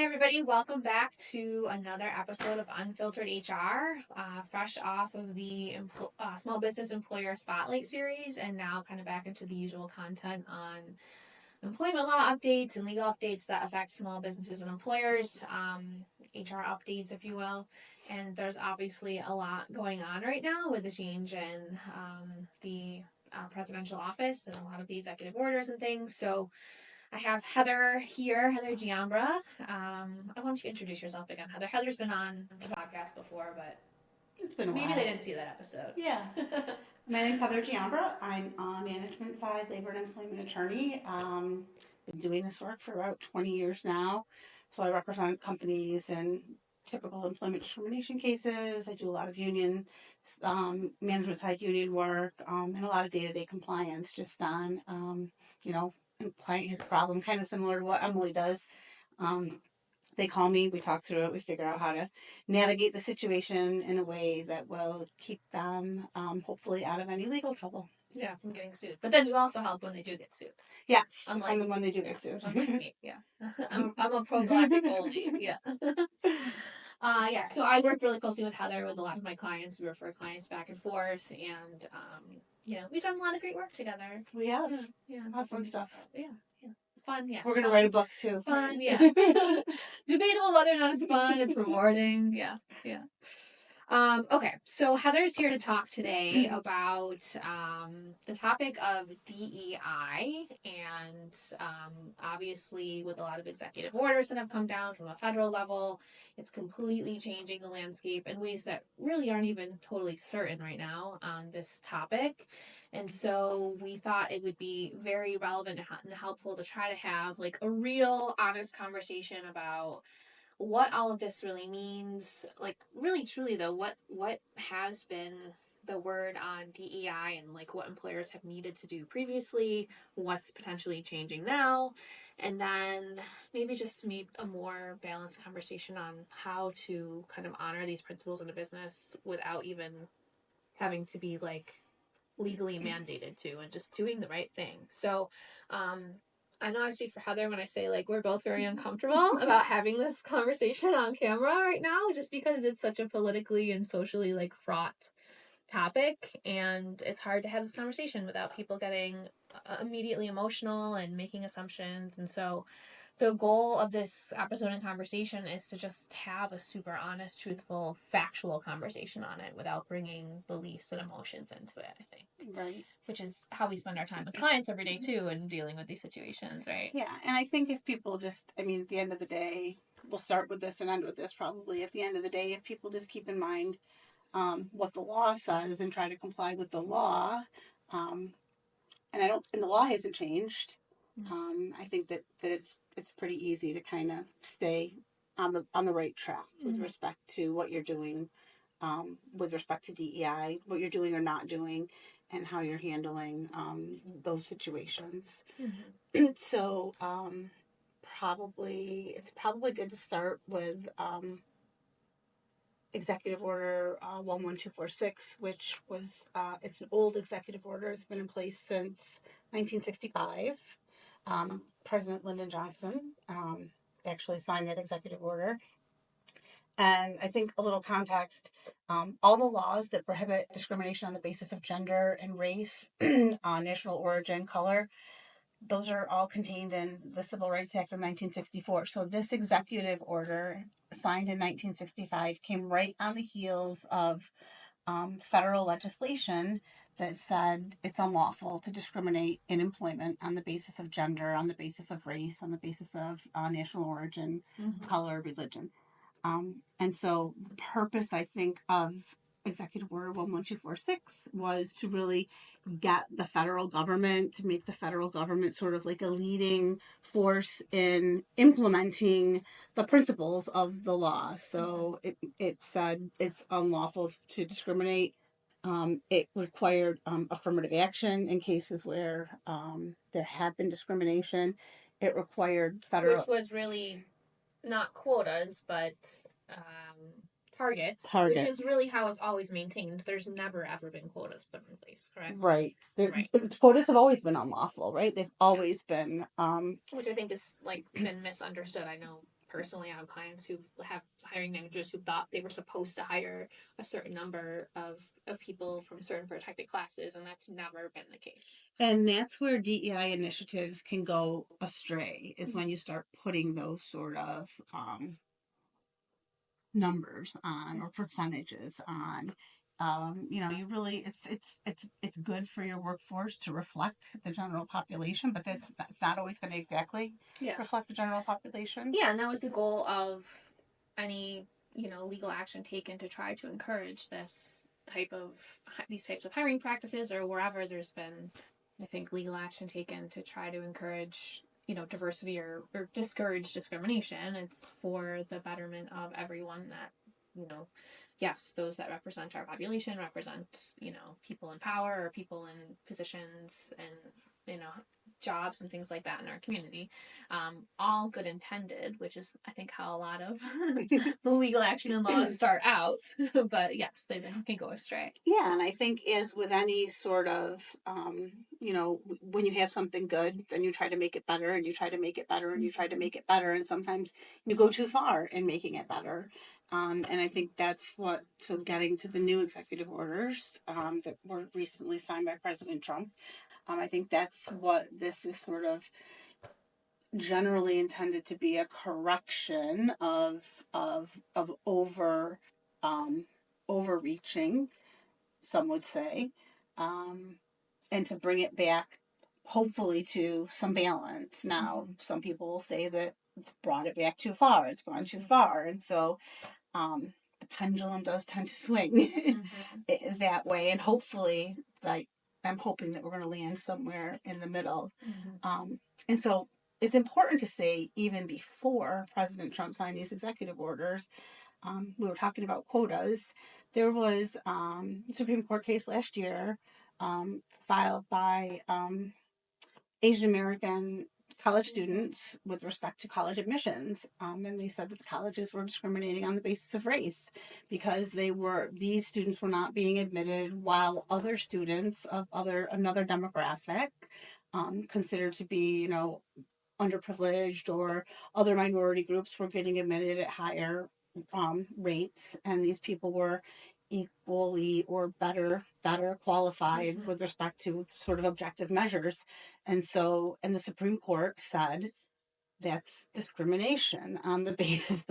Hey everybody, welcome back to another episode of Unfiltered HR, fresh off of the Small Business Employer Spotlight series, and now kind of back into the usual content on employment law updates and legal updates that affect small businesses and employers, HR updates, if you will. And there's obviously a lot going on right now with the change in the presidential office and a lot of the executive orders and things. So I have Heather here, Heather Giambra. I want you to introduce yourself again, Heather. Heather's been on the podcast before, but it's been a maybe while. they didn't see that episode. Yeah. My name's Heather Giambra. I'm a management side labor and employment attorney. Been doing this work for about 20 years now. So I represent companies in typical employment discrimination cases. I do a lot of union, management side union work, and a lot of day-to-day compliance just on, client has a problem, kind of similar to what Emily does. They call me, we talk through it, we figure out how to navigate the situation in a way that will keep them hopefully out of any legal trouble. Yeah, from getting sued. But then you also help when they do get sued. Yes, when they do get sued. Unlike me, yeah. I'm a prophylactic only, yeah. So I work really closely with Heather with a lot of my clients. We refer clients back and forth, and we've done a lot of great work together. We have. Yeah. A lot of fun stuff. Yeah. Fun, yeah. We're going to write a book too. Fun, yeah. Debatable whether or not it's fun, it's rewarding, yeah. Okay, so Heather's here to talk today about the topic of DEI, and obviously with a lot of executive orders that have come down from a federal level, it's completely changing the landscape in ways that really aren't even totally certain right now on this topic. And so we thought it would be very relevant and helpful to try to have like a real honest conversation about what all of this really means, like really truly though, what has been the word on DEI and like what employers have needed to do previously, what's potentially changing now, and then maybe just make a more balanced conversation on how to kind of honor these principles in a business without even having to be like legally mandated to, and just doing the right thing. So I know I speak for Heather when I say like we're both very uncomfortable about having this conversation on camera right now, just because it's such a politically and socially like fraught topic, and it's hard to have this conversation without people getting immediately emotional and making assumptions. And so the goal of this episode and conversation is to just have a super honest, truthful, factual conversation on it without bringing beliefs and emotions into it, I think. Right. Which is how we spend our time with clients every day, too, and dealing with these situations, right? Yeah, and I think if people just, at the end of the day, we'll start with this and end with this probably. At the end of the day, if people just keep in mind what the law says and try to comply with the law, and the law hasn't changed. I think that it's pretty easy to kind of stay on the right track with respect to what you're doing, with respect to DEI, what you're doing or not doing, and how you're handling those situations. So it's probably good to start with Executive Order 11246, which was it's an old executive order. It's been in place since 1965. President Lyndon Johnson actually signed that executive order. And I think a little context, all the laws that prohibit discrimination on the basis of gender and race, national origin, color, those are all contained in the Civil Rights Act of 1964. So this executive order, signed in 1965, came right on the heels of federal legislation that said it's unlawful to discriminate in employment on the basis of gender, on the basis of race, on the basis of national origin, color, religion. And so the purpose, I think, of Executive Order 11246 was to really get the federal government, to make the federal government sort of like a leading force in implementing the principles of the law. So it said it's unlawful to discriminate. It required affirmative action in cases where there had been discrimination. It required federal... Which was really not quotas, but targets, which is really how it's always maintained. There's never ever been quotas put in place, correct? Right. Quotas have always been unlawful, right? They've always been... Which I think is like been misunderstood. I know personally have clients who have hiring managers who thought they were supposed to hire a certain number of people from certain protected classes, and that's never been the case. And that's where DEI initiatives can go astray, is when you start putting those sort of numbers on or percentages on. You really it's good for your workforce to reflect the general population, but it's not always going to exactly reflect the general population. Yeah, and that was the goal of any legal action taken to try to encourage these types of hiring practices, or wherever there's been, I think, legal action taken to try to encourage diversity or discourage discrimination. It's for the betterment of everyone that yes, those that represent our population represent people in power or people in positions and jobs and things like that in our community. All good intended, which is, I think, how a lot of the legal action and laws start out. But yes, they can go astray. Yeah, and I think as with any sort of, when you have something good, then you try to make it better, and you try to make it better, and you try to make it better, and sometimes you go too far in making it better. And I think that's so getting to the new executive orders that were recently signed by President Trump, I think that's what this is sort of generally intended to be, a correction of overreaching, some would say, and to bring it back, hopefully, to some balance. Now, some people will say that it's brought it back too far, it's gone too far, and so the pendulum does tend to swing that way, and hopefully, I'm hoping that we're going to land somewhere in the middle. And so it's important to say, even before President Trump signed these executive orders, we were talking about quotas. There was a Supreme Court case last year filed by Asian American college students with respect to college admissions, and they said that the colleges were discriminating on the basis of race, because these students were not being admitted while other students of another demographic, considered to be underprivileged or other minority groups, were getting admitted at higher rates, and these people were equally or better qualified with respect to sort of objective measures. And the Supreme Court said that's discrimination on the basis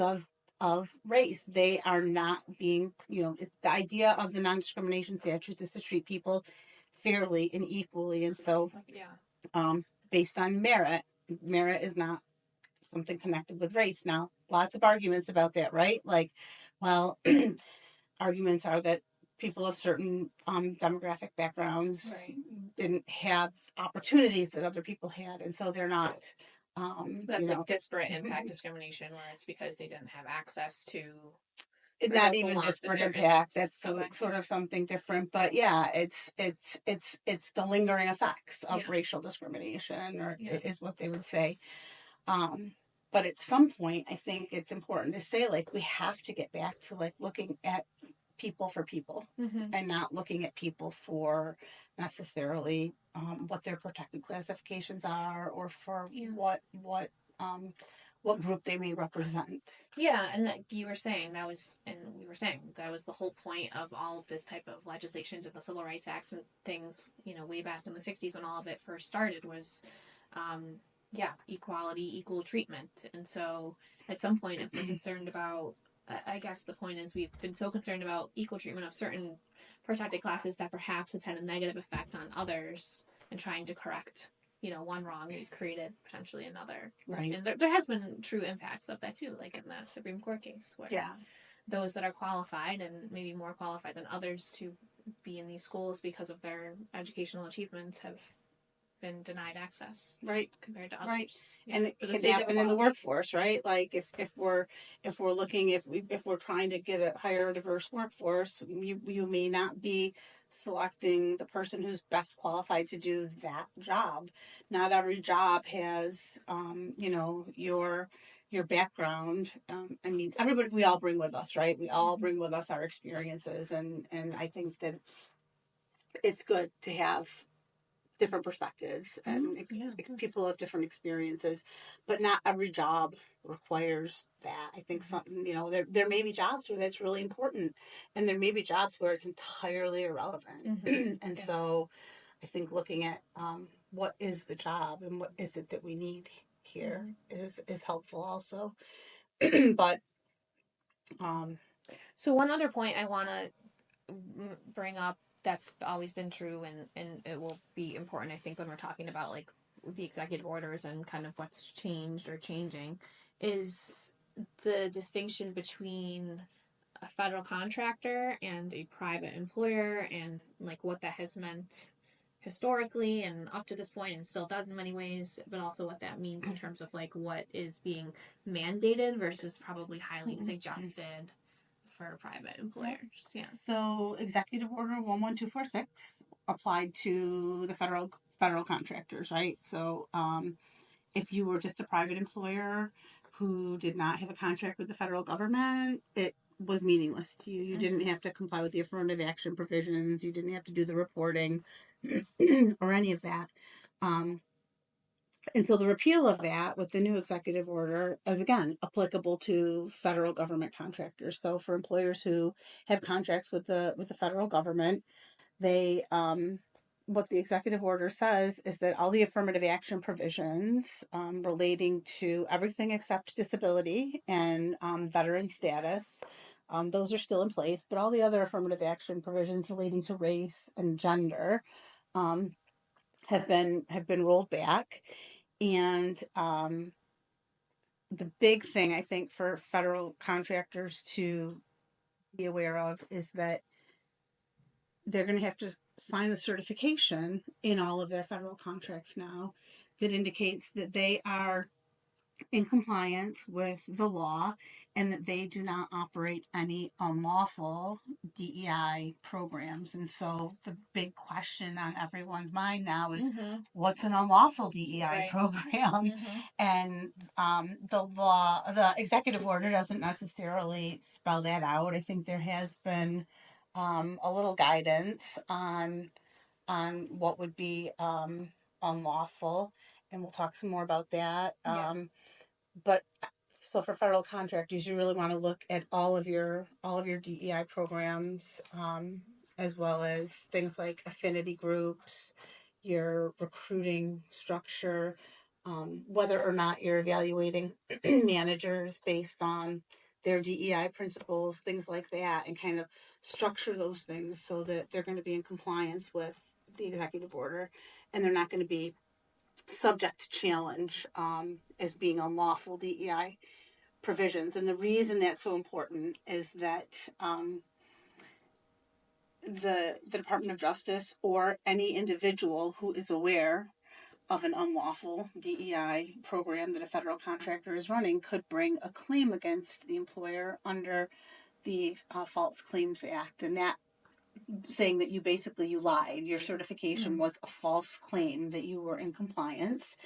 of race. They are not being, it's the idea of the non-discrimination statutes is to treat people fairly and equally. And so based on merit is not something connected with race. Now, lots of arguments about that, right? Like, well, arguments are that people of certain demographic backgrounds didn't have opportunities that other people had, and so they're not. That's like disparate impact discrimination, where it's because they didn't have access to. Not even disparate impact. That's sort of something different. But yeah, it's the lingering effects of racial discrimination, or is what they would say. But at some point, I think it's important to say, like, we have to get back to like looking at people for people, and not looking at people for necessarily what their protected classifications are, or for what group they may represent. Yeah, and that we were saying that was the whole point of all of this type of legislations of the Civil Rights Act and things, way back in the 60s when all of it first started, was equality, equal treatment. And so at some point, if we're concerned about, I guess the point is, we've been so concerned about equal treatment of certain protected classes that perhaps it's had a negative effect on others, and trying to correct one wrong, we've created potentially another. Right. And there has been true impacts of that too, like in that Supreme Court case, where those that are qualified, and maybe more qualified than others to be in these schools because of their educational achievements, have been denied access, compared to others. Right. And it can happen in the workforce, right? Like if we're looking, if we're trying to hire a diverse workforce, you may not be selecting the person who's best qualified to do that job. Not every job has your background. I mean, everybody, we all bring with us, right? We all bring with us our experiences, and I think that it's good to have different perspectives and people have different experiences, but not every job requires that. I think something, there may be jobs where that's really important, and there may be jobs where it's entirely irrelevant. And so I think looking at what is the job and what is it that we need here is helpful also. But so one other point I want to bring up that's always been true, and it will be important, I think, when we're talking about like the executive orders and kind of what's changed or changing, is the distinction between a federal contractor and a private employer, and like what that has meant historically and up to this point and still does in many ways, but also what that means in terms of like what is being mandated versus probably highly suggested for private employers. Yeah. So Executive Order 11246 applied to the federal contractors, right? So if you were just a private employer who did not have a contract with the federal government, it was meaningless to you. You didn't have to comply with the affirmative action provisions. You didn't have to do the reporting or any of that. And so the repeal of that with the new executive order is, again, applicable to federal government contractors. So for employers who have contracts with the federal government, they what the executive order says is that all the affirmative action provisions relating to everything except disability and veteran status, those are still in place, but all the other affirmative action provisions relating to race and gender have been rolled back. And the big thing I think for federal contractors to be aware of is that they're going to have to sign a certification in all of their federal contracts now that indicates that they are in compliance with the law and that they do not operate any unlawful DEI programs. And so the big question on everyone's mind now is what's an unlawful DEI program? And the executive order doesn't necessarily spell that out. I think there has been a little guidance on what would be unlawful, and we'll talk some more about that. But so for federal contractors, you really want to look at all of your DEI programs, as well as things like affinity groups, your recruiting structure, whether or not you're evaluating managers based on their DEI principles, things like that, and kind of structure those things so that they're going to be in compliance with the executive order, and they're not going to be subject to challenge as being unlawful DEI provisions. And the reason that's so important is that the Department of Justice or any individual who is aware of an unlawful DEI program that a federal contractor is running could bring a claim against the employer under the False Claims Act. And that saying that you lied, your certification was a false claim, that you were in compliance,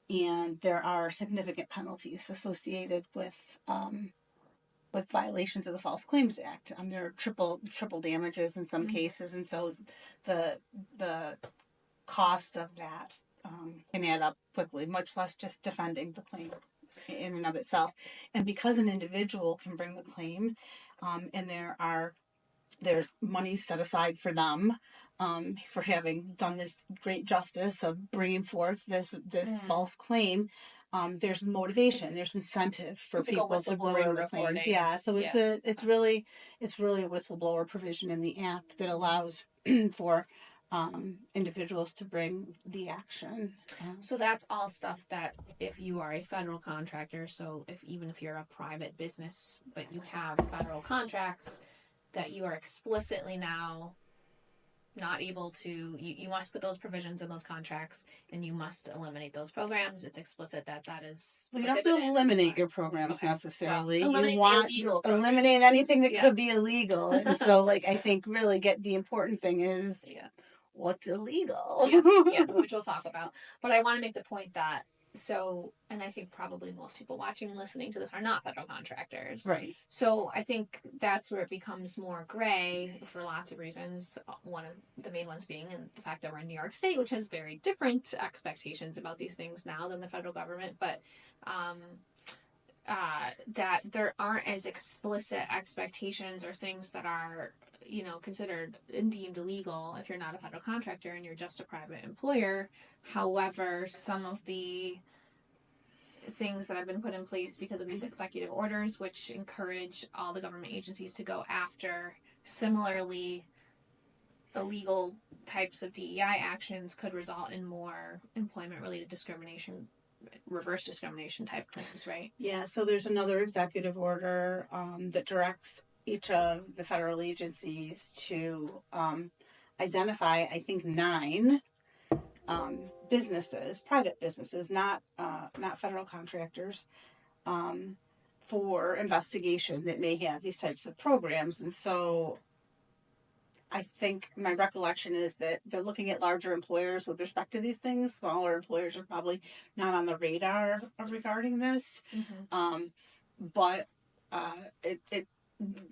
and there are significant penalties associated with violations of the False Claims Act. There are triple damages in some cases, and so the cost of that can add up quickly, much less just defending the claim in and of itself. And because an individual can bring the claim, and there's money set aside for them for having done this great justice of bringing forth this false claim. There's motivation, there's incentive for people like to bring the claims. Yeah, so it's really a whistleblower provision in the act that allows for individuals to bring the action. So that's all stuff that if you are a federal contractor, so even if you're a private business but you have federal contracts, that you are explicitly now not able to, you must put those provisions in those contracts, and you must eliminate those programs. It's explicit that is. Well, you don't have to eliminate your programs necessarily. Well, you want to eliminate anything that could be illegal. And so, I think really the important thing is what's illegal. Which we'll talk about. But I want to make the point that So, and I think probably most people watching and listening to this are not federal contractors. Right. So I think that's where it becomes more gray for lots of reasons. One of the main ones being in the fact that we're in New York State, which has very different expectations about these things now than the federal government. But that there aren't as explicit expectations or things that are considered and deemed illegal if you're not a federal contractor and you're just a private employer. However, some of the things that have been put in place because of these executive orders, which encourage all the government agencies to go after similarly illegal types of DEI actions, could result in more employment related discrimination, reverse discrimination type claims, right? Yeah, so there's another executive order that directs each of the federal agencies to identify, I think, 9 businesses, private businesses, not federal contractors, for investigation that may have these types of programs. And so I think my recollection is that they're looking at larger employers with respect to these things. Smaller employers are probably not on the radar regarding this. Mm-hmm. But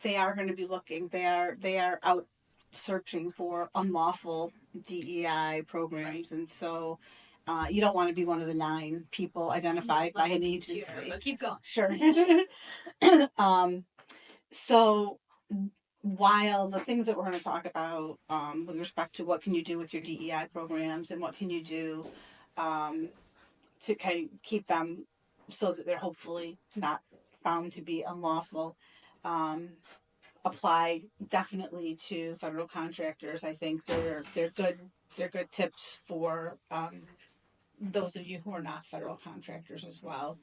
they are going to be looking. They are out searching for unlawful DEI programs, and so you don't want to be one of the 9 people identified by an agency. But keep going. Sure. So while the things that we're going to talk about with respect to what can you do with your DEI programs and what can you do to kind of keep them so that they're hopefully not found to be unlawful, apply definitely to federal contractors. I think they're good tips for those of you who are not federal contractors as well.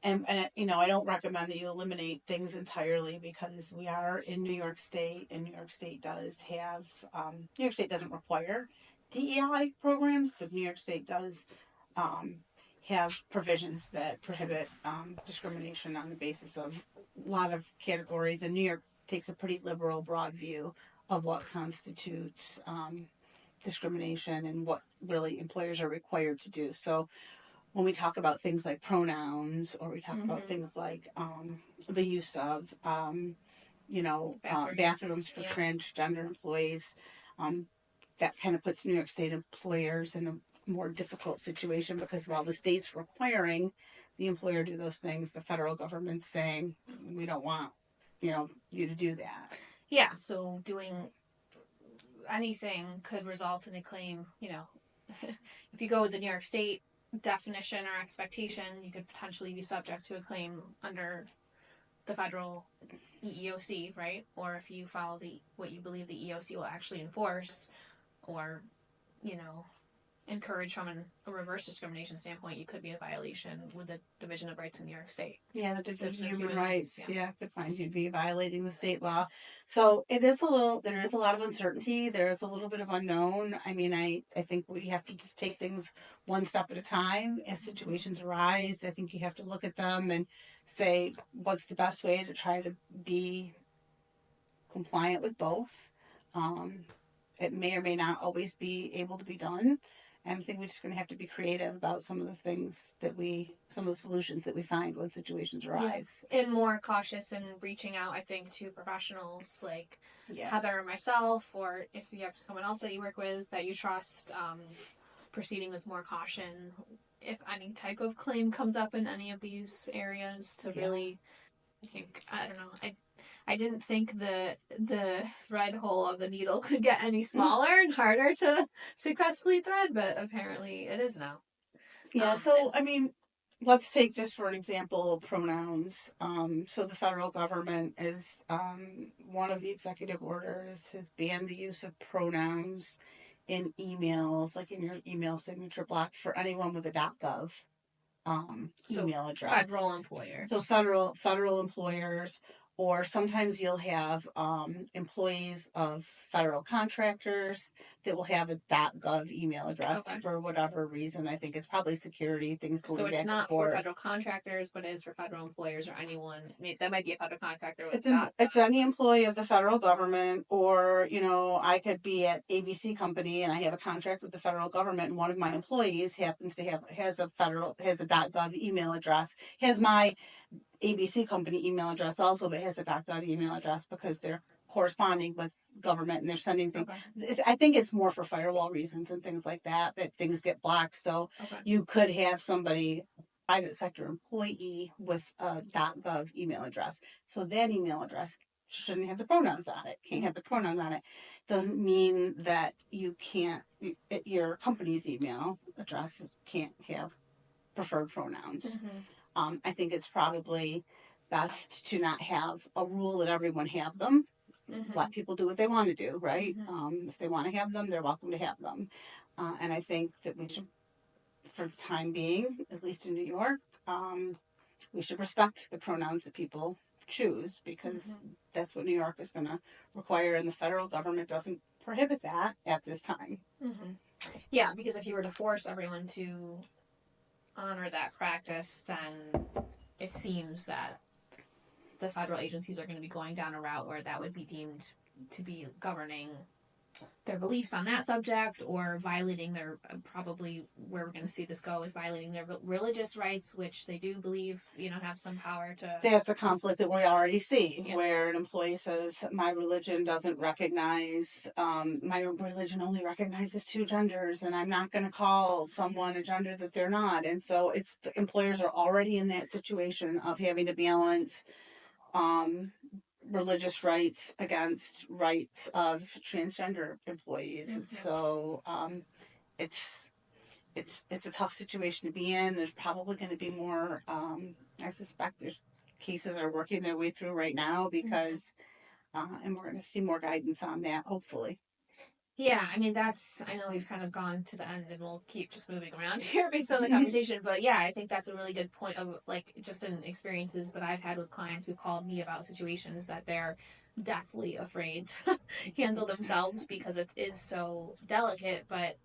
And I don't recommend that you eliminate things entirely because we are in New York State, and New York State does have New York State doesn't require DEI programs, but New York State does have provisions that prohibit discrimination on the basis of a lot of categories, and New York takes a pretty liberal, broad view of what constitutes discrimination and what really employers are required to do. So when we talk about things like pronouns, or we talk about things like the use of bathrooms for transgender employees, that kind of puts New York State employers in a more difficult situation, because while the state's requiring the employer to do those things, the federal government's saying we don't want you to do that. Yeah, so doing anything could result in a claim. If you go with the New York State definition or expectation, you could potentially be subject to a claim under the federal EEOC, right? Or if you follow what you believe the EEOC will actually enforce, or encourage from a reverse discrimination standpoint, you could be in violation with the Division of Rights in New York State. Yeah, the Division of Human Rights. Yeah, could find you to be violating the state law. So there is a lot of uncertainty. There is a little bit of unknown. I mean, I think we have to just take things one step at a time as situations arise. I think you have to look at them and say, what's the best way to try to be compliant with both? It may or may not always be able to be done. And I think we're just going to have to be creative about some of the solutions that we find when situations arise. Yeah. And more cautious in reaching out, I think, to professionals like Heather or myself, or if you have someone else that you work with that you trust, proceeding with more caution if any type of claim comes up in any of these areas, to really, I don't know, I didn't think the thread hole of the needle could get any smaller and harder to successfully thread, but apparently it is now. Yeah, so, I mean, let's take just for an example pronouns. So the federal government is, one of the executive orders has banned the use of pronouns in emails, like in your email signature block, for anyone with a .gov email address. Federal employers. So federal employers, or sometimes you'll have employees of federal contractors that will have a .gov email address for whatever reason. I think it's probably security, things going So it's back and not for forth. federal contractors, but it is for federal employers or anyone. I mean, that might be a federal contractor. It's any employee of the federal government, or, I could be at ABC company and I have a contract with the federal government, and one of my employees happens to has a .gov email address, has my ABC company email address also, but has a .gov email address because they're corresponding with government and they're sending things. I think it's more for firewall reasons and things like that things get blocked. So you could have somebody, private sector employee, with a .gov email address. So that email address shouldn't have the pronouns on it. Can't have the pronouns on it. Doesn't mean that you can't. Your company's email address can't have preferred pronouns. I think it's probably best to not have a rule that everyone have them. Let people do what they want to do, right? If they want to have them, they're welcome to have them. And I think that we should, for the time being, at least in New York, we should respect the pronouns that people choose, because that's what New York is going to require, and the federal government doesn't prohibit that at this time. Yeah, because if you were to force everyone to honor that practice, then it seems that the federal agencies are going to be going down a route where that would be deemed to be governing their beliefs on that subject, or violating their, probably where we're going to see this go is violating their religious rights, which they do believe, have some power to. That's a conflict that we already see, where an employee says, my religion doesn't recognize, my religion only recognizes two genders, and I'm not going to call someone a gender that they're not. And so the employers are already in that situation of having to balance religious rights against rights of transgender employees. So it's a tough situation to be in. There's probably going to be more. I suspect there's cases that are working their way through right now, because and we're going to see more guidance on that, hopefully. Yeah, I mean, I know we've kind of gone to the end, and we'll keep just moving around here based on the conversation, but yeah, I think that's a really good point of, just in experiences that I've had with clients who called me about situations that they're deathly afraid to handle themselves because it is so delicate, but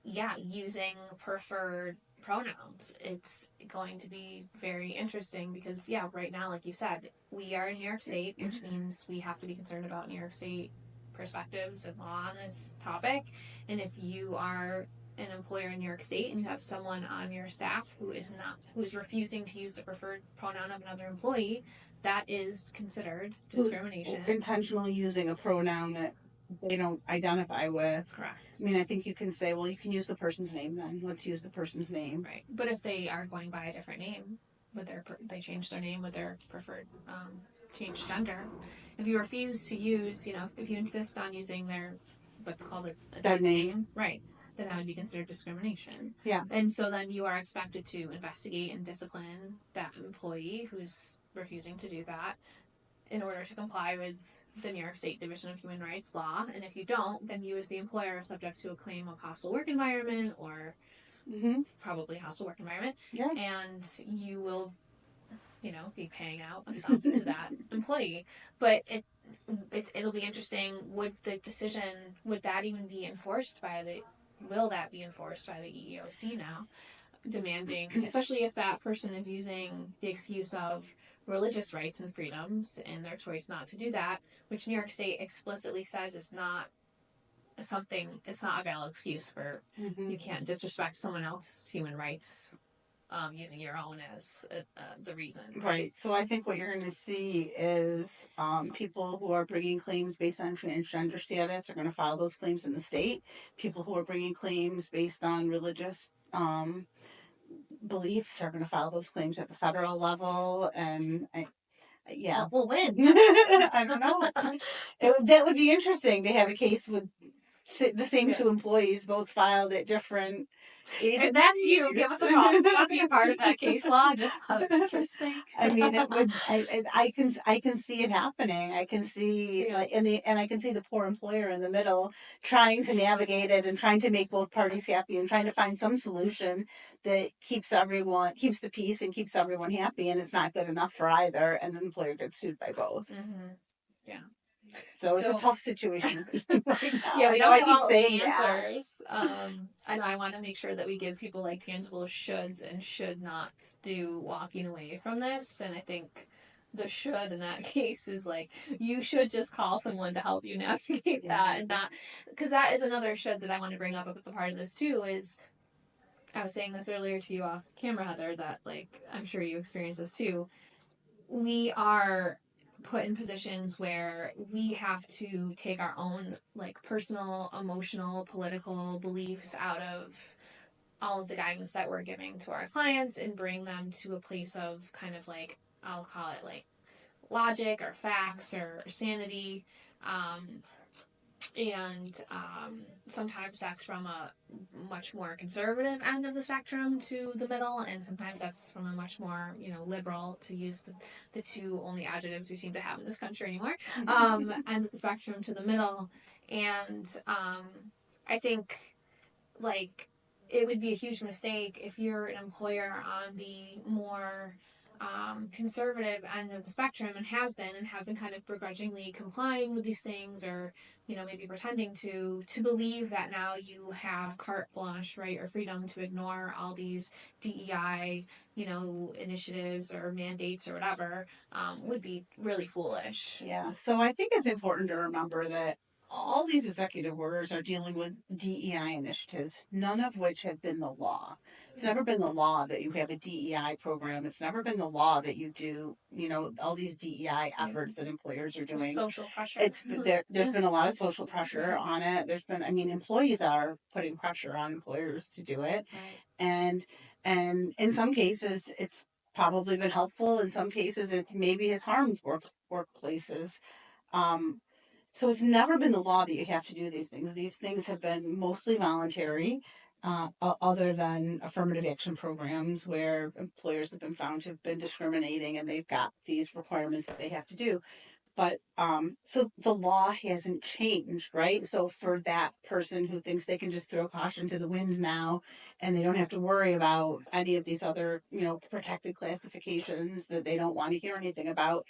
yeah, using preferred pronouns, it's going to be very interesting because, yeah, right now, like you said, we are in New York State, which means we have to be concerned about New York State perspectives and law on this topic. And if you are an employer in New York State and you have someone on your staff who's refusing to use the preferred pronoun of another employee, that is considered discrimination. Intentionally using a pronoun that they don't identify with. Correct. I mean, I think you can say, well, you can use the person's name then. Let's use the person's name. Right. But if they are going by a different name, they change their name with their preferred changed gender, if you refuse to use, if you insist on using their, what's called a dead name, right, then that would be considered discrimination. Yeah. And so then you are expected to investigate and discipline that employee who's refusing to do that in order to comply with the New York State Division of Human Rights law. And if you don't, then you as the employer are subject to a claim of hostile work environment, or probably hostile work environment. Yeah. And you will, be paying out a sum to that employee. But it'll be interesting. Would that even be enforced will that be enforced by the EEOC now? Demanding, especially if that person is using the excuse of religious rights and freedoms and their choice not to do that, which New York State explicitly says is not it's not a valid excuse for, you can't disrespect someone else's human rights using your own as the reason. Right. So I think what you're going to see is people who are bringing claims based on transgender status are going to file those claims in the state. People who are bringing claims based on religious beliefs are going to file those claims at the federal level. And yeah. We'll win. I don't know. That would be interesting to have a case with the same two employees both filed at different agencies. If that's you, give us a call. I want to be a part of that case law, just out of interest. I mean, it would. I can see it happening. I can see and I can see the poor employer in the middle trying to navigate it and trying to make both parties happy and trying to find some solution that keeps the peace and keeps everyone happy. And it's not good enough for either, and the employer gets sued by both. Mm-hmm. Yeah. So it's a tough situation right now. Yeah, we don't have all the that. answers. I know I want to make sure that we give people like tangible shoulds and should nots do walking away from this. And I think the should in that case is like you should just call someone to help you navigate that, and not because that is another should that I want to bring up. It's a part of this too. Is I was saying this earlier to you off camera, Heather, that like I'm sure you experience this too. We are put in positions where we have to take our own like personal, emotional, political beliefs out of all of the guidance that we're giving to our clients and bring them to a place of kind of like I'll call it like logic or facts or sanity. Um, and sometimes that's from a much more conservative end of the spectrum to the middle, and sometimes that's from a much more liberal, to use the two only adjectives we seem to have in this country anymore, end of the spectrum to the middle. And I think like it would be a huge mistake if you're an employer on the more conservative end of the spectrum and have been kind of begrudgingly complying with these things, or maybe pretending to believe that now you have carte blanche, right, or freedom to ignore all these DEI initiatives or mandates or whatever, would be really foolish. Yeah, so I think it's important to remember that all these executive orders are dealing with DEI initiatives, none of which have been the law. It's never been the law that you have a DEI program. It's never been the law that you do, all these DEI efforts that employers are doing. Social pressure. There's been a lot of social pressure on it. Employees are putting pressure on employers to do it. Right. And in some cases it's probably been helpful. In some cases it's maybe has harmed workplaces. So it's never been the law that you have to do these things. These things have been mostly voluntary, other than affirmative action programs where employers have been found to have been discriminating and they've got these requirements that they have to do. But so the law hasn't changed, right? So for that person who thinks they can just throw caution to the wind now and they don't have to worry about any of these other, protected classifications that they don't want to hear anything about,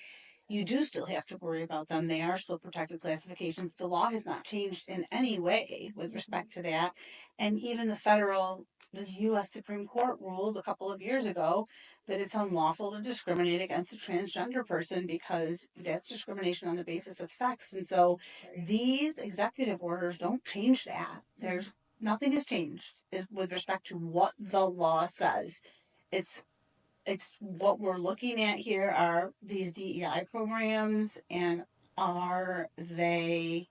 you do still have to worry about them. They are still protected classifications. The law has not changed in any way with respect to that. And even the U.S. Supreme Court ruled a couple of years ago that it's unlawful to discriminate against a transgender person because that's discrimination on the basis of sex. And so these executive orders don't change that. Nothing has changed with respect to what the law says. It's what we're looking at here are these DEI programs, and are they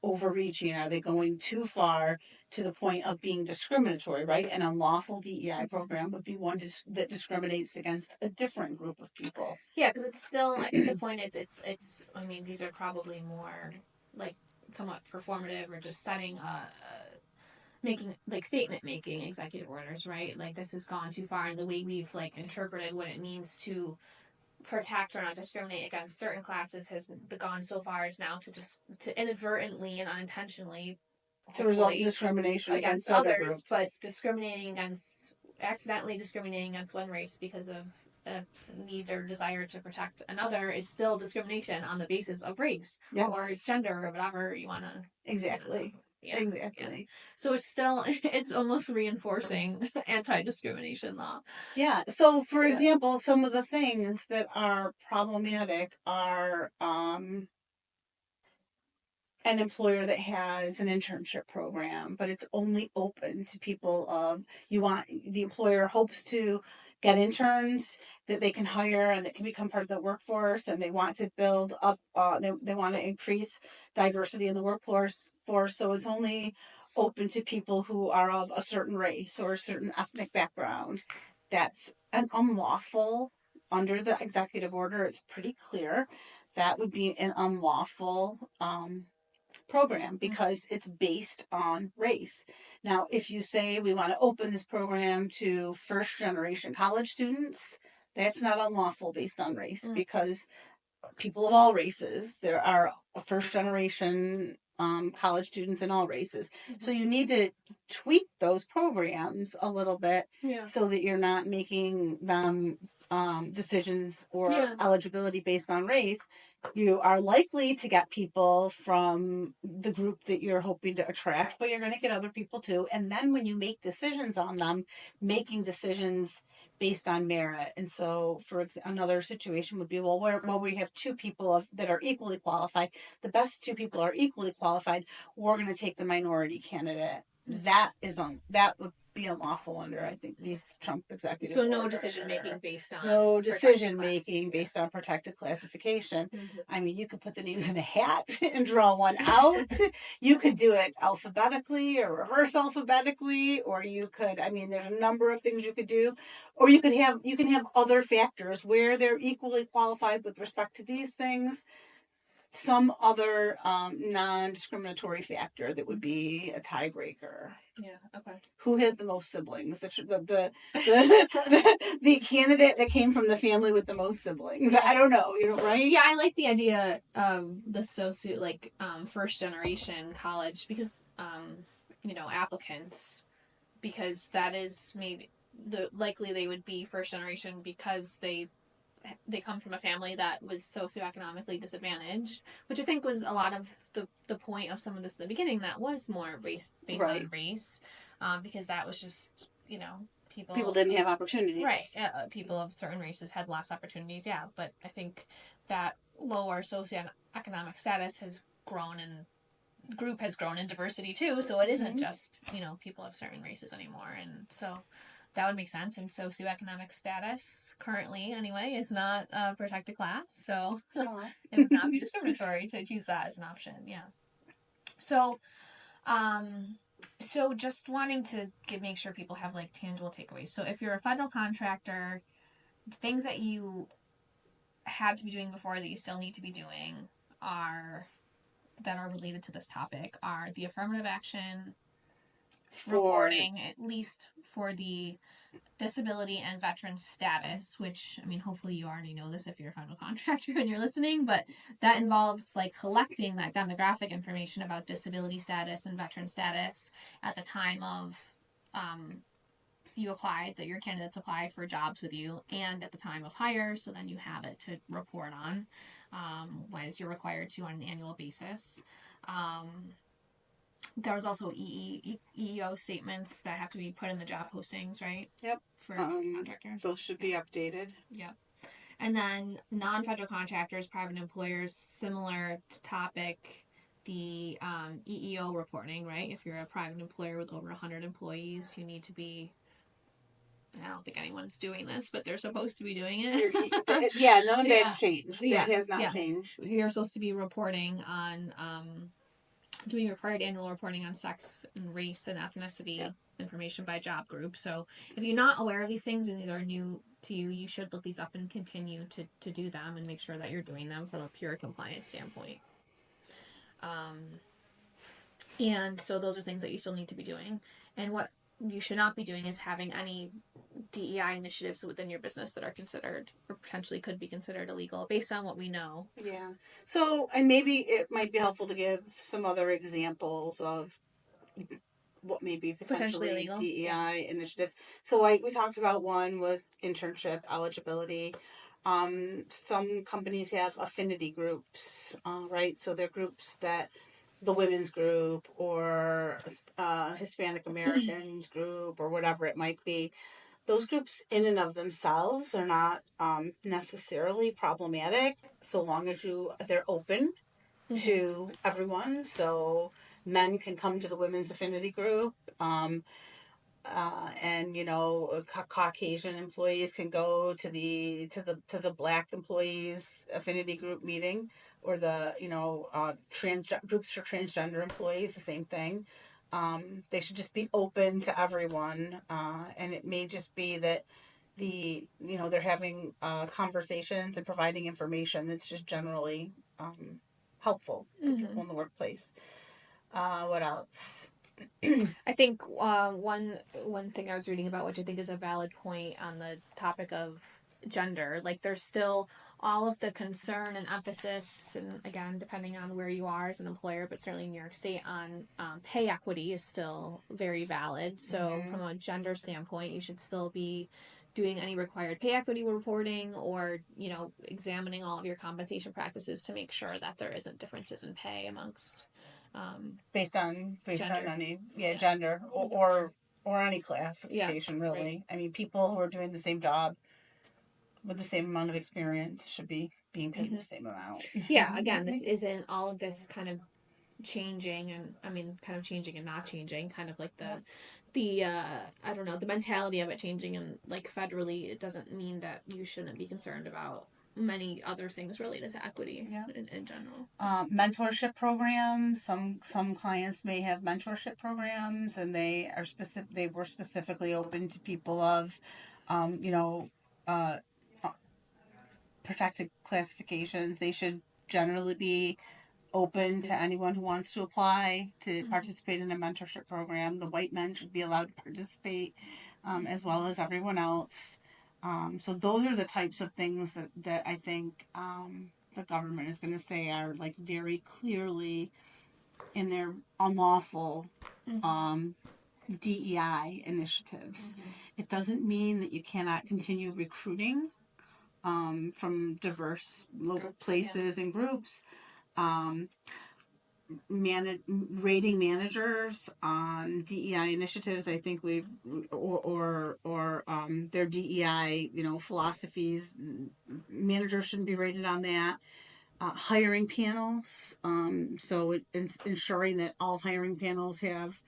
overreaching? Are they going too far to the point of being discriminatory? Right, an unlawful DEI program would be one that discriminates against a different group of people. Yeah, because it's still. I think the point is, it's. I mean, these are probably more like somewhat performative or just setting making like statement making executive orders, right? Like this has gone too far, and the way we've like interpreted what it means to protect or not discriminate against certain classes has gone so far as now to inadvertently and unintentionally to result in discrimination against other groups. But accidentally discriminating against one race because of a need or desire to protect another is still discrimination on the basis of race, yes, or gender or whatever you want to. Exactly. Yeah, exactly. Yeah. So it's almost reinforcing anti-discrimination law. Yeah. So for example, some of the things that are problematic are an employer that has an internship program, but it's only open to people of the employer hopes to get interns that they can hire and that can become part of the workforce, and they want to build up they want to increase diversity in the workforce so it's only open to people who are of a certain race or a certain ethnic background. That's an unlawful under the executive order. It's pretty clear that would be an unlawful program because it's based on race. Now, if you say we want to open this program to first generation college students, that's not unlawful based on race because people of all races, there are first generation college students in all races. So you need to tweak those programs a little bit so that you're not making them decisions or eligibility based on race. You are likely to get people from the group that you're hoping to attract, but you're going to get other people too. And then when you make decisions on them, making decisions based on merit. And so, another situation would be, well, we have two people that are equally qualified. The best two people are equally qualified. We're going to take the minority candidate. That would be unlawful under, I think, these Trump executive So no orders. decision making based on No decision making based on protected classification. I mean, you could put the names in a hat and draw one out. You could do it alphabetically or reverse alphabetically, or you could, I mean, there's a number of things you could do. Or you can have other factors where they're equally qualified with respect to these things. Some other non-discriminatory factor that would be a tiebreaker. Yeah. Okay. Who has the most siblings? The candidate that came from the family with the most siblings. I don't know. Right? Yeah, I like the idea of the first generation college because applicants, because that is maybe likely they would be first generation because they come from a family that was socioeconomically disadvantaged, which I think was a lot of the point of some of this in the beginning, that was more based on race, because that was just, people didn't have opportunities. Right. People of certain races had less opportunities, yeah. But I think that lower socioeconomic status has grown and group has grown in diversity too, so it isn't just, people of certain races anymore. And so that would make sense. And socioeconomic status, currently anyway, is not a protected class. So it would not be discriminatory to choose that as an option. Yeah. So, so just wanting to make sure people have tangible takeaways. So if you're a federal contractor, the things that you had to be doing before that you still need to be doing that are related to this topic are the affirmative action reporting, at least for the disability and veteran status, which, I mean, hopefully you already know this if you're a federal contractor and you're listening, but that involves collecting that demographic information about disability status and veteran status at the time of you apply, that your candidates apply for jobs with you, and at the time of hire, so then you have it to report on, as you're required to on an annual basis. There's also EEO statements that have to be put in the job postings, right? Yep. For contractors. Those should be updated. Yep. And then non-federal contractors, private employers, similar topic, the EEO reporting, right? If you're a private employer with over 100 employees, you need to be, I don't think anyone's doing this, but they're supposed to be doing it. Yeah, none of that's changed. That has not changed. You're supposed to be reporting on, doing required annual reporting on sex and race and ethnicity information by job group. So if you're not aware of these things and these are new to you, you should look these up and continue to do them and make sure that you're doing them from a pure compliance standpoint. And so those are things that you still need to be doing. And what you should not be doing is having any DEI initiatives within your business that are considered or potentially could be considered illegal based on what we know. Yeah. So, and maybe it might be helpful to give some other examples of what may be potentially illegal DEI initiatives. So, we talked about one was internship eligibility. Some companies have affinity groups, right? So they're groups that the women's group or Hispanic Americans group or whatever it might be. Those groups in and of themselves are not necessarily problematic so long as they're open to everyone. So men can come to the women's affinity group, and Caucasian employees can go to the Black employees affinity group meeting, or the groups for transgender employees, the same thing. They should just be open to everyone, and it may just be that they're having conversations and providing information that's just generally helpful to people in the workplace. What else? I think one thing I was reading about, which I think is a valid point on the topic of gender, like there's still all of the concern and emphasis, and again, depending on where you are as an employer, but certainly in New York State, on pay equity is still very valid. So from a gender standpoint, you should still be doing any required pay equity reporting, or examining all of your compensation practices to make sure that there isn't differences in pay amongst based on gender. any gender or any classification, really. Right. I mean, people who are doing the same job with the same amount of experience should be being paid the same amount. Yeah, again, this isn't all of this kind of changing, and I mean kind of changing and not changing, kind of like the I don't know, the mentality of it changing, and like federally it doesn't mean that you shouldn't be concerned about many other things related to equity in general. Mentorship programs. Some clients may have mentorship programs, and they are specific. They were specifically open to people of, you know, uh, protected classifications. They should generally be open to anyone who wants to apply to participate in a mentorship program. The white men should be allowed to participate, as well as everyone else. So those are the types of things that I think the government is going to say are like very clearly in their unlawful DEI initiatives. It doesn't mean that you cannot continue recruiting from diverse local places and groups. Um, rating managers on DEI initiatives. I think we've or their DEI philosophies. Managers shouldn't be rated on that. Hiring panels. So ensuring that all hiring panels have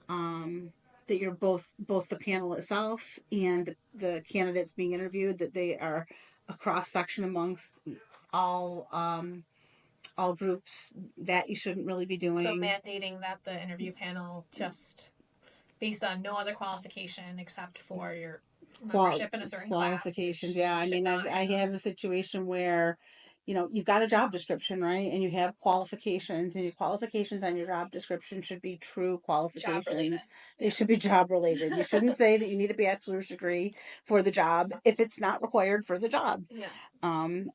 that you're both the panel itself and the candidates being interviewed, that they are a cross section amongst all all groups. That you shouldn't really be doing. So mandating that the interview panel just based on no other qualification except for your membership in a certain qualifications. class. Yeah, I mean, I have a situation where, you've got a job description, right? And you have qualifications, and your qualifications on your job description should be true qualifications. They should be job related. You shouldn't say that you need a bachelor's degree for the job if it's not required for the job. Yeah.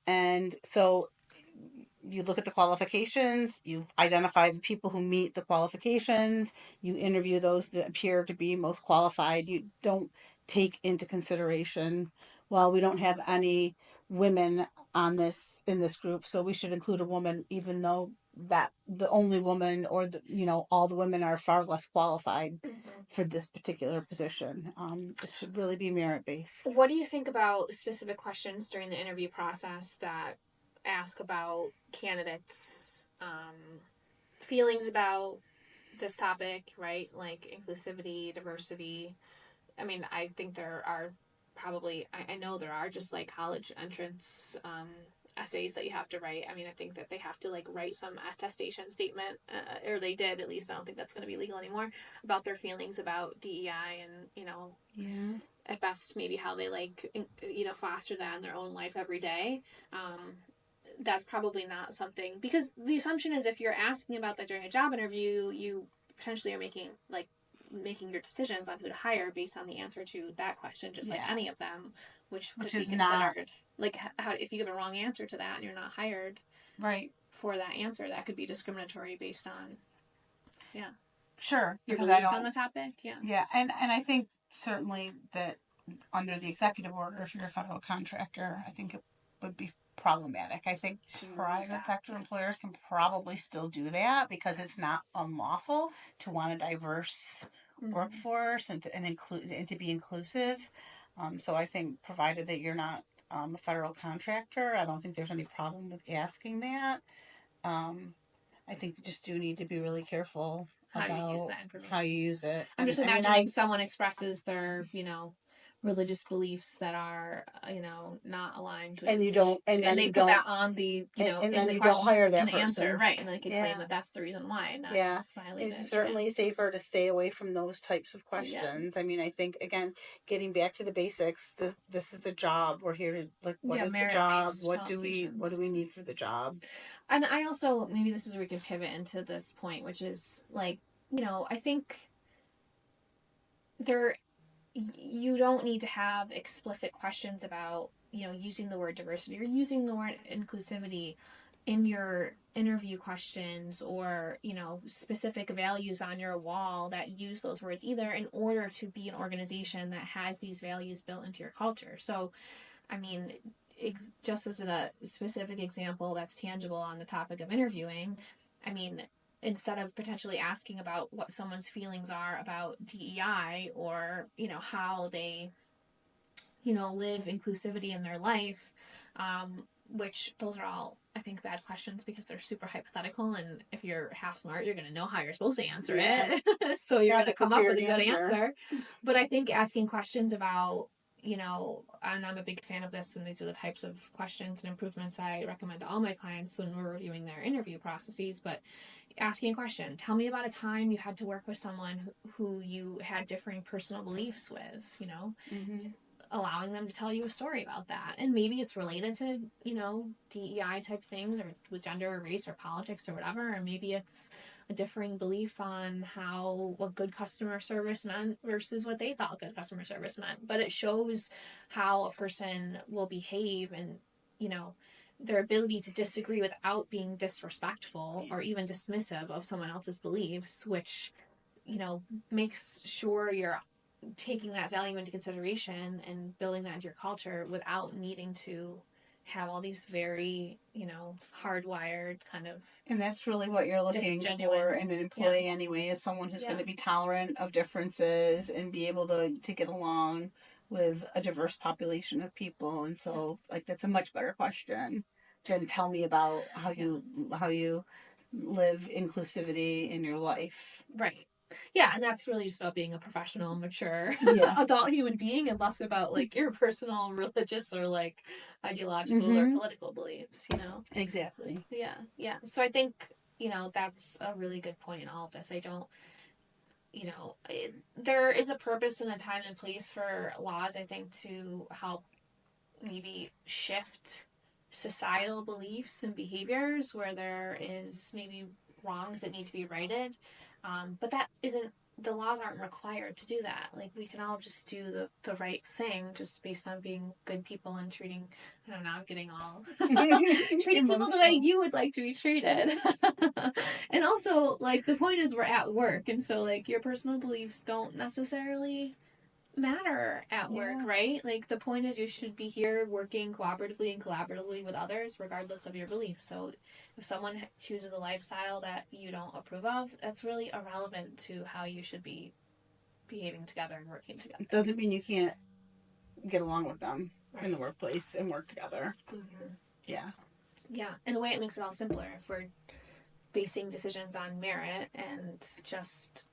And so you look at the qualifications, you identify the people who meet the qualifications, you interview those that appear to be most qualified. You don't take into consideration, well, we don't have any women on this in this group, so we should include a woman, even though that the only woman or all the women are far less qualified for this particular position. It should really be merit based. What do you think about specific questions during the interview process that ask about candidates' feelings about this topic, right? Like inclusivity, diversity. I mean, I think there are probably, I know there are just like college entrance essays that you have to write. I mean, I think that they have to like write some attestation statement, or they did at least. I don't think that's going to be legal anymore, about their feelings about DEI and, at best maybe how they like, foster that in their own life every day. That's probably not something, because the assumption is if you're asking about that during a job interview, you potentially are making your decisions on who to hire based on the answer to that question, just like any of them, which could be considered not, like, how if you give a wrong answer to that and you're not hired right for that answer, that could be discriminatory based on sure your beliefs on the topic. And I think certainly that under the executive order, if you're a federal contractor, I think it would be problematic. I think private sector employers can probably still do that because it's not unlawful to want a diverse workforce and to be inclusive. So I think provided that you're not a federal contractor, I don't think there's any problem with asking that. I think you just do need to be really careful How about you use that information. how you use it. I'm just imagining someone expresses their, religious beliefs that are, not aligned with, and you don't, and then they you put don't, that on the, and in then the you don't question, hire in that the answer, person. right? And they can claim Yeah. that that's the reason why, not Yeah. violated. It's certainly safer to stay away from those types of Yeah. questions. I mean, I think, again, getting back to the basics, this is a job. We're here to, like, what is the job? Merit-based What do we qualifications. need for the job? And I also, maybe this is where we can pivot into this point, which is like, I think there, you don't need to have explicit questions about, using the word diversity or using the word inclusivity in your interview questions, or, specific values on your wall that use those words either, in order to be an organization that has these values built into your culture. So, I mean, just as a specific example that's tangible on the topic of interviewing, I mean, instead of potentially asking about what someone's feelings are about DEI, or, how they, live inclusivity in their life, which those are all, I think, bad questions because they're super hypothetical. And if you're half smart, you're going to know how you're supposed to answer it. So you're going to come up with a good answer. But I think asking questions about, and I'm a big fan of this, and these are the types of questions and improvements I recommend to all my clients when we're reviewing their interview processes. But asking a question, tell me about a time you had to work with someone who you had differing personal beliefs with, Mm-hmm. allowing them to tell you a story about that. And maybe it's related to, DEI type things, or with gender or race or politics or whatever. Or maybe it's a differing belief on what good customer service meant versus what they thought good customer service meant. But it shows how a person will behave, and, their ability to disagree without being disrespectful or even dismissive of someone else's beliefs, which, makes sure you're taking that value into consideration and building that into your culture without needing to have all these very, hardwired kind of. And that's really what you're looking for in an employee anyway, is someone who's going to be tolerant of differences and be able to get along with a diverse population of people. And so, like, that's a much better question than tell me about how you live inclusivity in your life. Right. Yeah, and that's really just about being a professional, mature adult human being, and less about like your personal religious or like ideological or political beliefs, Exactly. Yeah. So I think, that's a really good point in all of this. I don't, there is a purpose and a time and place for laws, I think, to help maybe shift societal beliefs and behaviors where there is maybe wrongs that need to be righted. But that isn't, the laws aren't required to do that. Like, we can all just do the right thing just based on being good people and treating, I don't know, getting all treating people the way you would like to be treated. And also, like, the point is we're at work, and so like your personal beliefs don't necessarily matter at work, right? Like, the point is you should be here working cooperatively and collaboratively with others regardless of your beliefs. So if someone chooses a lifestyle that you don't approve of, that's really irrelevant to how you should be behaving together and working together. It doesn't mean you can't get along with them in the workplace and work together. Yeah, in a way it makes it all simpler if we're basing decisions on merit and just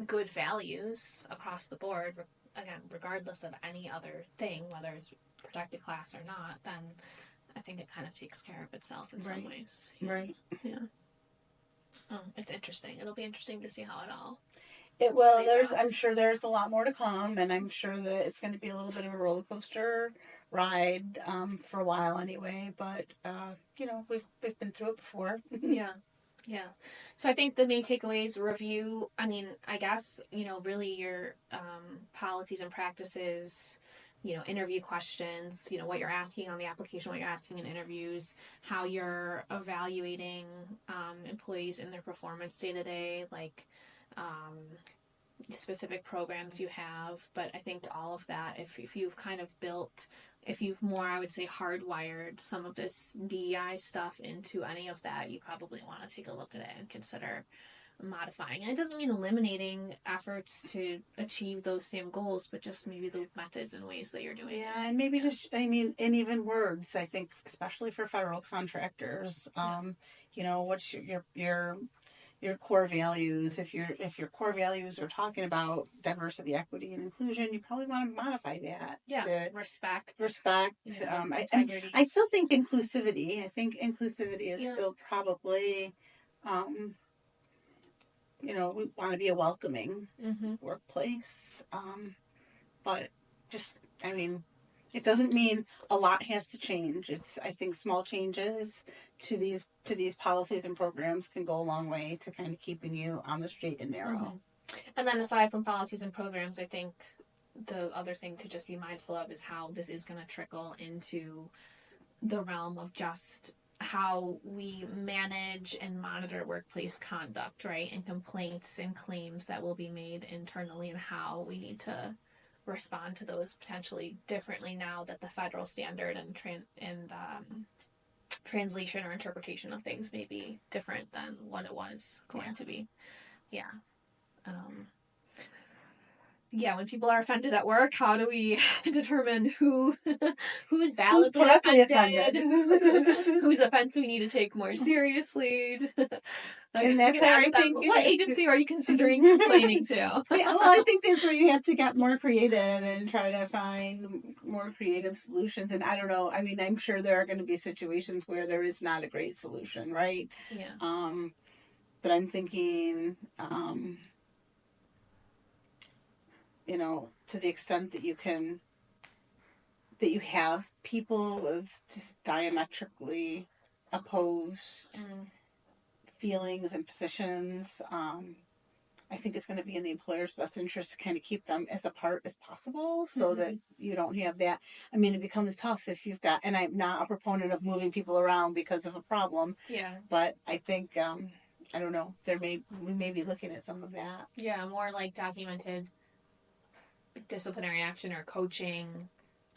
good values across the board, again, regardless of any other thing, whether it's protected class or not, then I think it kind of takes care of itself in some ways. Right. Yeah. It's interesting. It'll be interesting to see how it all. It will. I'm sure there's a lot more to come, and I'm sure that it's going to be a little bit of a roller coaster ride for a while anyway. But we've been through it before. Yeah. So I think the main takeaways: review. I mean, I guess really your policies and practices. Interview questions. What you're asking on the application, what you're asking in interviews, how you're evaluating employees in their performance day to day, like. Specific programs you have, but I think all of that, if you've kind of built, if you've more, I would say, hardwired some of this DEI stuff into any of that, you probably want to take a look at it and consider modifying. And it doesn't mean eliminating efforts to achieve those same goals, but just maybe the methods and ways that you're doing it. And maybe just, and even words, I think, especially for federal contractors, what's your core values. If your core values are talking about diversity, equity, and inclusion, you probably want to modify that to respect. Integrity. I still think inclusivity. I think inclusivity is still probably, we want to be a welcoming workplace. But just, I mean, it doesn't mean a lot has to change. I think small changes to these policies and programs can go a long way to kind of keeping you on the straight and narrow. And then aside from policies and programs, I think the other thing to just be mindful of is how this is going to trickle into the realm of just how we manage and monitor workplace conduct, right? And complaints and claims that will be made internally, and how we need to respond to those potentially differently now that the federal standard and translation or interpretation of things may be different than what it was going to be. When people are offended at work, how do we determine who's validly offended? Whose offense we need to take more seriously? And that's where I think what agency are you considering complaining to? I think that's where you have to get more creative and try to find more creative solutions. And I don't know. I mean, I'm sure there are going to be situations where there is not a great solution, right? Yeah. But I'm thinking, to the extent that you have people with just diametrically opposed feelings and positions, I think it's going to be in the employer's best interest to kind of keep them as apart as possible so that you don't have that. I mean, it becomes tough if you've got, and I'm not a proponent of moving people around because of a problem. Yeah. But I think, I don't know, we may be looking at some of that. Yeah, more like documented disciplinary action or coaching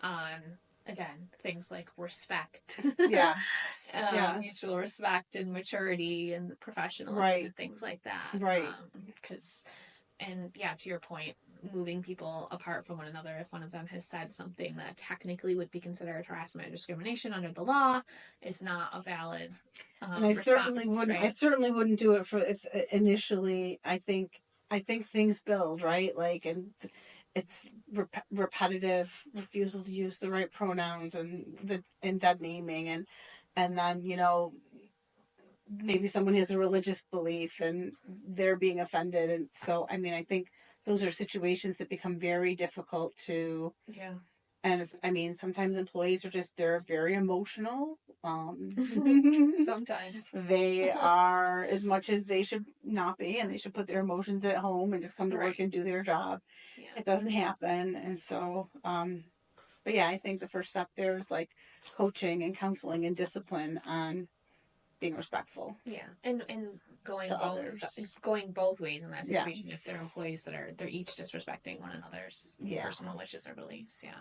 on, again, things like respect. Mutual respect and maturity and professionalism and things like that. Right. To your point, moving people apart from one another if one of them has said something that technically would be considered harassment or discrimination under the law is not a valid and I certainly wouldn't. Right? I certainly wouldn't do it for initially. I think things build, right? Like, and it's repetitive refusal to use the right pronouns and dead naming and then maybe someone has a religious belief and they're being offended, and so I mean I think those are situations that become very difficult to. Yeah. And I mean, sometimes employees they're very emotional. Sometimes. They are, as much as they should not be, and they should put their emotions at home and just come to work and do their job. Yeah. It doesn't happen. And so, but yeah, I think the first step there is like coaching and counseling and discipline on being respectful. Yeah. And going both ways in that situation. Yes. If they're employees they're each disrespecting one another's personal wishes or beliefs. Yeah.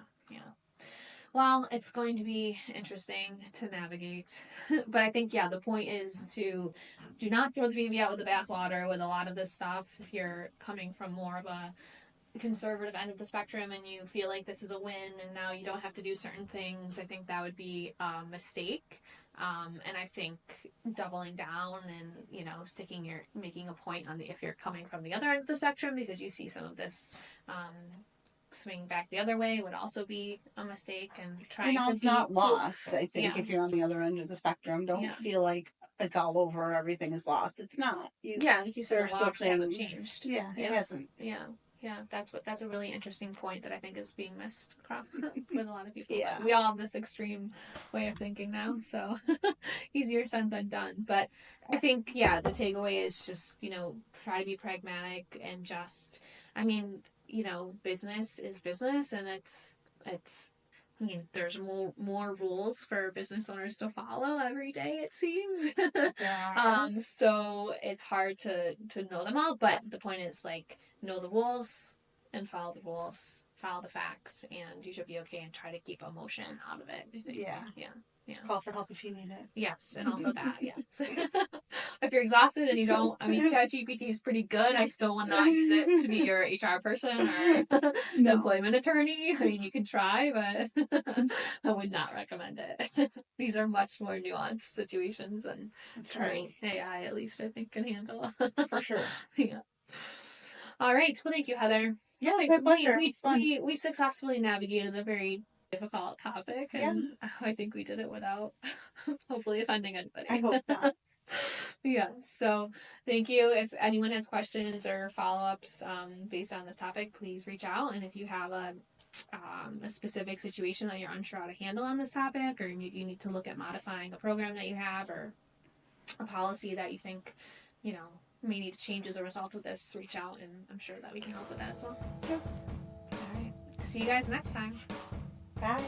Well, it's going to be interesting to navigate. But I think, the point is to do not throw the baby out with the bathwater with a lot of this stuff. If you're coming from more of a conservative end of the spectrum and you feel like this is a win and now you don't have to do certain things, I think that would be a mistake. And I think doubling down and, making a point on if you're coming from the other end of the spectrum because you see some of this, swing back the other way would also be a mistake, and trying to be not lost. I think if you're on the other end of the spectrum, don't feel like it's all over, everything is lost. It's not. Like you said, the law hasn't changed. Yeah, it hasn't. Yeah, that's a really interesting point that I think is being missed with a lot of people. Yeah. We all have this extreme way of thinking now, so easier said than done. But I think, the takeaway is just, try to be pragmatic and just, business is business, and it's there's more rules for business owners to follow every day, it seems. So it's hard to know them all, but the point is, like, know the rules and follow the rules, follow the facts, and you should be okay, and try to keep emotion out of it, I think. Yeah. Yeah. Call for help if you need it. Yes, and also that, yes. If you're exhausted and you don't, I mean, ChatGPT is pretty good. I still would not use it to be your HR person or employment attorney. I mean, you can try, but I would not recommend it. These are much more nuanced situations than That's right. AI, at least, I think, can handle. For sure. Yeah. All right. Well, thank you, Heather. Yeah, my pleasure. We successfully navigated a very difficult topic, and I think we did it without hopefully offending anybody. I hope not. Yeah, so thank you. If anyone has questions or follow-ups based on this topic, please reach out. And if you have a specific situation that you're unsure how to handle on this topic, or maybe you need to look at modifying a program that you have or a policy that you think, may need to change as a result of this, reach out, and I'm sure that we can help with that as well. Yeah. All right. See you guys next time. Bye.